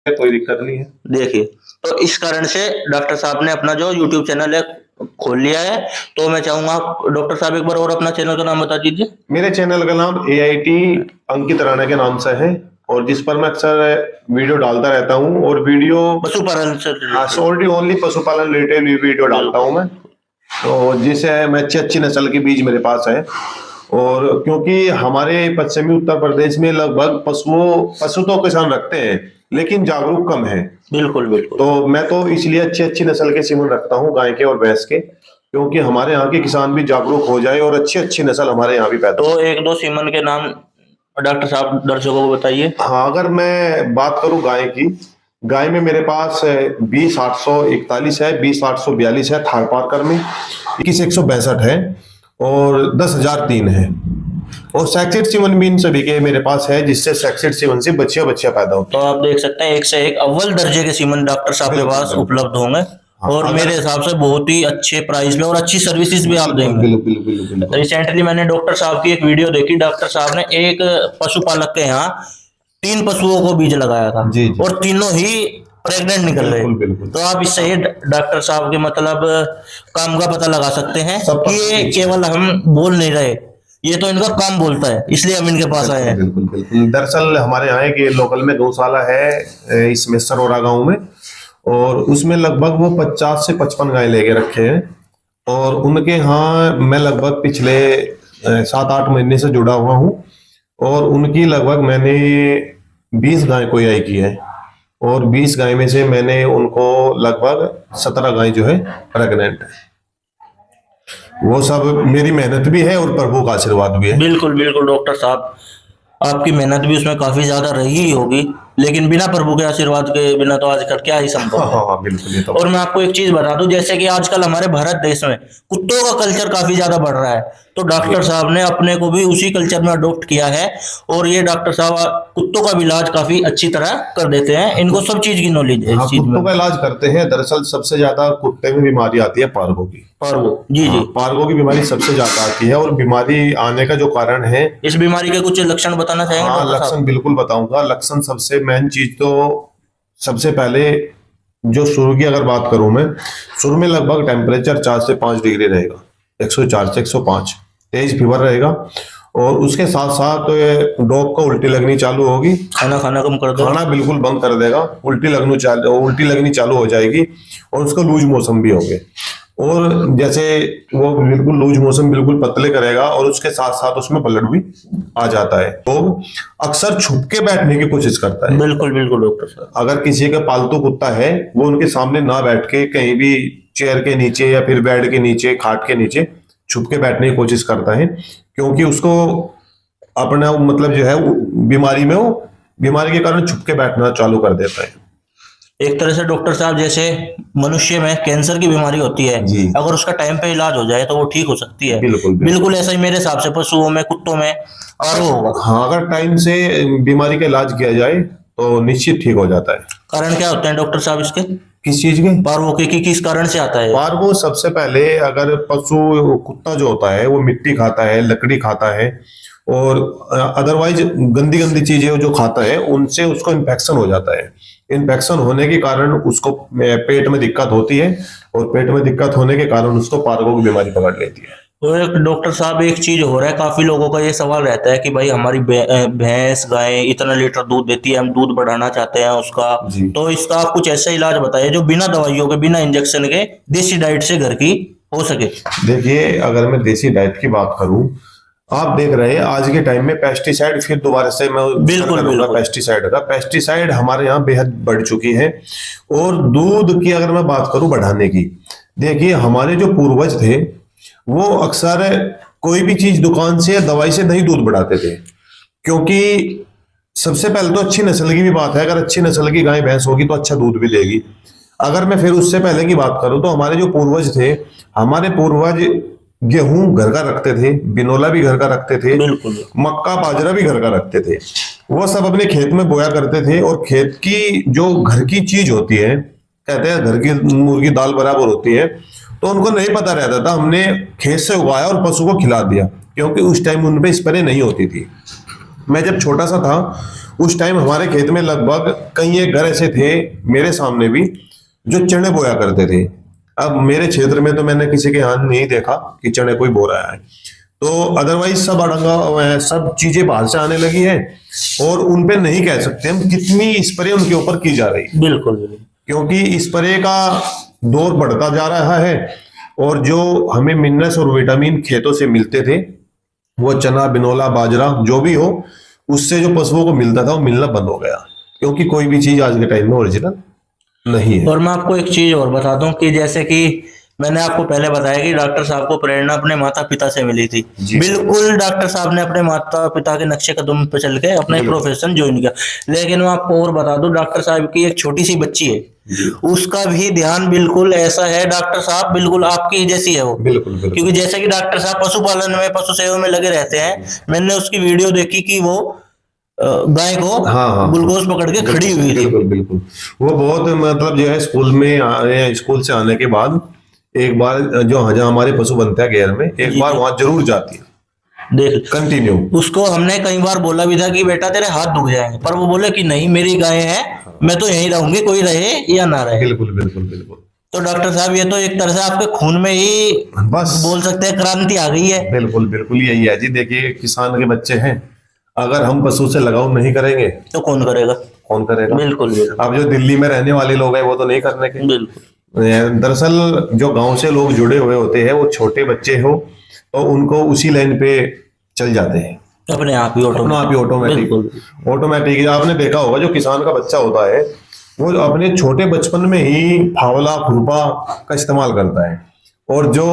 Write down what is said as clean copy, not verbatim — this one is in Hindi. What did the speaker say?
कोई दिक्कत नहीं है। देखिए, तो इस कारण से डॉक्टर साहब ने अपना जो यूट्यूब चैनल है खोल लिया है। तो मैं चाहूंगा डॉक्टर साहब एक बार और अपना चैनल का नाम बता दीजिए। मेरे चैनल का नाम AIT अंकित राणा के नाम से है और जिस पर मैं अक्सर वीडियो डालता रहता हूँ और वीडियो पशुपालन से ओनली पशुपालन रिलेटेड वीडियो डालता हूँ मैं। तो जिसे मैं अच्छी नस्ल के बीज मेरे पास है और क्योंकि हमारे पश्चिमी उत्तर प्रदेश में लगभग पशु तो किसान रखते हैं लेकिन जागरूक कम है। बिल्कुल बिल्कुल। तो मैं तो इसलिए अच्छी नस्ल के सीमन रखता हूँ गाय के और भैंस के, क्योंकि हमारे यहाँ के किसान भी जागरूक हो जाए और अच्छी नस्ल हमारे यहाँ भी पैदा हो। तो एक दो सीमन के नाम डॉक्टर साहब दर्शकों को बताइए। हाँ, अगर मैं बात करूं गाय की, गाय में मेरे पास 20,841 है, 20,842 है थार पारकर में, 21,162 है और 10,003 है और सैक्सेट सीमन भी इन सभी के मेरे पास है, जिससे सैक्सेट सीमन से बच्चियां पैदा होती तो आप देख सकते हैं एक से एक अव्वल दर्जे के सीमन डॉक्टर साहब के पास उपलब्ध होंगे। हाँ, और मेरे हिसाब से बहुत ही अच्छे प्राइस में और अच्छी सर्विसेज भी आप देंगे। बिल्कुल। रिसेंटली मैंने डॉक्टर साहब की एक वीडियो देखी। डॉक्टर साहब ने एक पशुपालक के यहाँ 3 पशुओं को बीज लगाया था जी। और तीनों ही प्रेग्नेंट निकल रहे। बिल्कुल। तो आप इससे ही डॉक्टर साहब के मतलब काम का पता लगा सकते हैं कि ये केवल हम बोल नहीं रहे, ये तो इनका काम बोलता है, इसलिए हम इनके पास आए हैं। बिल्कुल। दरअसल हमारे यहाँ के लोकल में गौशाला है इसमें सरोरा गांव में, और उसमें लगभग वो 50 से 55 गाय लेके रखे हैं और उनके यहाँ मैं लगभग पिछले 7-8 महीने से जुड़ा हुआ हूँ और उनकी लगभग मैंने 20 गाय को आई की है और 20 गाय में से मैंने उनको लगभग 17 गाय जो है प्रेग्नेंट है। वो सब मेरी मेहनत भी है और प्रभु का आशीर्वाद भी है। बिल्कुल डॉक्टर साहब, आपकी मेहनत भी उसमें काफी ज्यादा रही ही होगी, लेकिन बिना प्रभु के आशीर्वाद के बिना तो आजकल क्या ही संभव है। हाँ, बिल्कुल ये तो। और मैं आपको एक चीज बता दूं, जैसे कि आजकल हमारे भारत देश में कुत्तों का कल्चर काफी ज्यादा बढ़ रहा है, तो डॉक्टर साहब ने अपने को भी उसी कल्चर में अडॉप्ट किया है और ये डॉक्टर साहब कुत्तों का इलाज काफी अच्छी तरह कर देते हैं। इनको सब चीज की नॉलेज है। कुत्तों का इलाज करते हैं। दरअसल सबसे ज्यादा कुत्ते में बीमारी आती है पारगो की। जी। पारगो की बीमारी सबसे ज्यादा आती है और बीमारी आने का जो कारण है, इस बीमारी के कुछ लक्षण बताना चाहेंगे? हाँ, लक्षण बिल्कुल बताऊंगा। लक्षण सबसे मेन चीज तो सबसे पहले जो शुरू की अगर बात करूं मैं, शुरू में लगभग टेम्परेचर 4 से 5 डिग्री रहेगा, 104 से 105 तेज फीवर रहेगा और उसके साथ साथ डॉग को उल्टी लगनी चालू होगी। खाना कम कर देगा, खाना बिल्कुल बंद कर देगा, उल्टी लगनी चालू हो जाएगी और उसको लूज मोशन भी होंगे और जैसे वो बिल्कुल लूज मोशन बिल्कुल पतले करेगा और उसके साथ साथ उसमें ब्लड भी आ जाता है। तो अक्सर छुप के बैठने की कोशिश करता है। बिल्कुल डॉक्टर साहब, अगर किसी का पालतू कुत्ता है वो उनके सामने ना बैठ के कहीं भी चेयर के नीचे या फिर बेड के नीचे, खाट के नीचे छुप के बैठने की कोशिश करता है, क्योंकि उसको अपना मतलब जो है बीमारी के कारण छुप के बैठना चालू कर देता है। एक तरह से डॉक्टर साहब जैसे मनुष्य में कैंसर की बीमारी होती है, अगर उसका टाइम पे इलाज हो जाए तो वो ठीक हो सकती है। बिल्कुल ऐसा ही मेरे हिसाब से पशुओं में, कुत्तों में और होगा। हाँ, अगर टाइम से बीमारी का इलाज किया जाए तो निश्चित ठीक हो जाता है। कारण क्या होते हैं डॉक्टर साहब इसके? किस चीज के? पार्वो के किस कारण से आता है? पार्वो सबसे पहले अगर कुत्ता जो होता है वो मिट्टी खाता है, लकड़ी खाता है और अदरवाइज गंदी चीजें जो खाता है उनसे उसको इन्फेक्शन हो जाता है। इन्फेक्शन होने के कारण उसको पेट में दिक्कत होती है और पेट में दिक्कत होने के कारण उसको पार्वो की बीमारी पकड़ लेती है। तो एक डॉक्टर साहब एक चीज हो रहा है, काफी लोगों का ये सवाल रहता है कि भाई हमारी भैंस गाय इतना लीटर दूध देती है, हम दूध बढ़ाना चाहते हैं उसका, तो इसका आप कुछ ऐसा इलाज बताइए जो बिना दवाइयों के, बिना इंजेक्शन के, देसी डाइट से घर की हो सके। देखिए, अगर मैं देसी डाइट की बात करूं, आप देख रहे हैं आज के टाइम में पेस्टिसाइड, फिर दोबारा से मैं बिल्कुल पेस्टिसाइड हमारे यहाँ बेहद बढ़ चुकी है। और दूध की अगर मैं बात करूं बढ़ाने की, देखिए हमारे जो पूर्वज थे वो अक्सर कोई भी चीज दुकान से या दवाई से नहीं दूध बढ़ाते थे, क्योंकि सबसे पहले तो अच्छी नस्ल की भी बात है। अगर अच्छी नस्ल की गाय भैंस होगी तो अच्छा दूध भी देगी। अगर मैं फिर उससे पहले की बात करूं तो हमारे जो पूर्वज थे, हमारे पूर्वज गेहूं घर का रखते थे, बिनोला भी घर का रखते थे, मक्का बाजरा भी घर का रखते थे। वो सब अपने खेत में बोया करते थे और खेत की जो घर की चीज होती है, कहते हैं घर की मुर्गी दाल बराबर होती है, तो उनको नहीं पता रहता था। हमने खेत से उगाया और पशु को खिला दिया, क्योंकि उस टाइम उन पे स्प्रे नहीं होती थी। मैं जब छोटा सा था उस टाइम हमारे खेत में लगभग कई एक घर ऐसे थे, मेरे सामने भी, जो चने बोया करते थे। अब मेरे क्षेत्र में तो मैंने किसी के यहाँ नहीं देखा कि चने कोई बो रहा है, तो अदरवाइज सब अड़ंगा सब चीजें बाहर से आने लगी है, और उन पे नहीं कह सकते हम कितनी स्प्रे उनके ऊपर की जा रही है, बिल्कुल बिल्कुल। क्योंकि स्प्रे का दौर बढ़ता जा रहा है, और जो हमें मिनरल्स और विटामिन खेतों से मिलते थे, वो चना, बिनोला, बाजरा जो भी हो, उससे जो पशुओं को मिलता था वो मिलना बंद हो गया, क्योंकि कोई भी चीज आज के टाइम में ओरिजिनल नहीं है। और मैं आपको एक चीज और बता दूं कि जैसे कि मैंने आपको पहले बताया कि डॉक्टर साहब को प्रेरणा अपने माता पिता से मिली थी। बिल्कुल डॉक्टर साहब ने अपने माता पिता के नक्शे कदम पे चल के अपना प्रोफेशन ज्वाइन किया। लेकिन मैं आपको और बता दूं, डॉक्टर साहब की एक छोटी सी बच्ची है, उसका भी ध्यान बिल्कुल ऐसा है, डॉक्टर साहब बिल्कुल आपकी जैसी है वो। बिल्कुल बिल्कुल। क्योंकि जैसे कि डॉक्टर साहब पशुपालन में, पशु सेवा में लगे रहते हैं, मैंने उसकी वीडियो देखी कि वो गाय को ग्लूकोज पकड़ के खड़ी हुई थी। बिल्कुल बिल्कुल। वो बहुत मतलब जो है स्कूल से आने के बाद एक बार जो जहाँ हमारे पशु बनते हैं गेयर में, एक बार वहां जरूर जाती है, देख कंटिन्यू। उसको हमने कई बार बोला भी था कि बेटा तेरे हाथ दुख जाएंगे, पर वो बोले कि नहीं मेरी गाय है, मैं तो यहीं रहूंगी, कोई रहे या ना रहे। बिल्कुल बिल्कुल बिल्कुल। तो डॉक्टर साहब ये तो एक तरह से आपके खून में ही बस बोल सकते हैं क्रांति आ गई है। बिल्कुल बिल्कुल यही है जी। देखिए किसान के बच्चे हैं, अगर हम पशु से लगाव नहीं करेंगे तो कौन करेगा? कौन करेगा? बिल्कुल। अब जो दिल्ली में रहने वाले लोग हैं वो तो नहीं करने के। बिल्कुल। दरअसल जो गांव से लोग जुड़े हुए होते हैं, वो छोटे बच्चे हो तो उनको उसी लाइन पे चल जाते हैं अपने आप ही ऑटोमेटिक। आपने देखा होगा जो किसान का बच्चा होता है, वो अपने छोटे बचपन में ही फावला खुरपा का इस्तेमाल करता है, और जो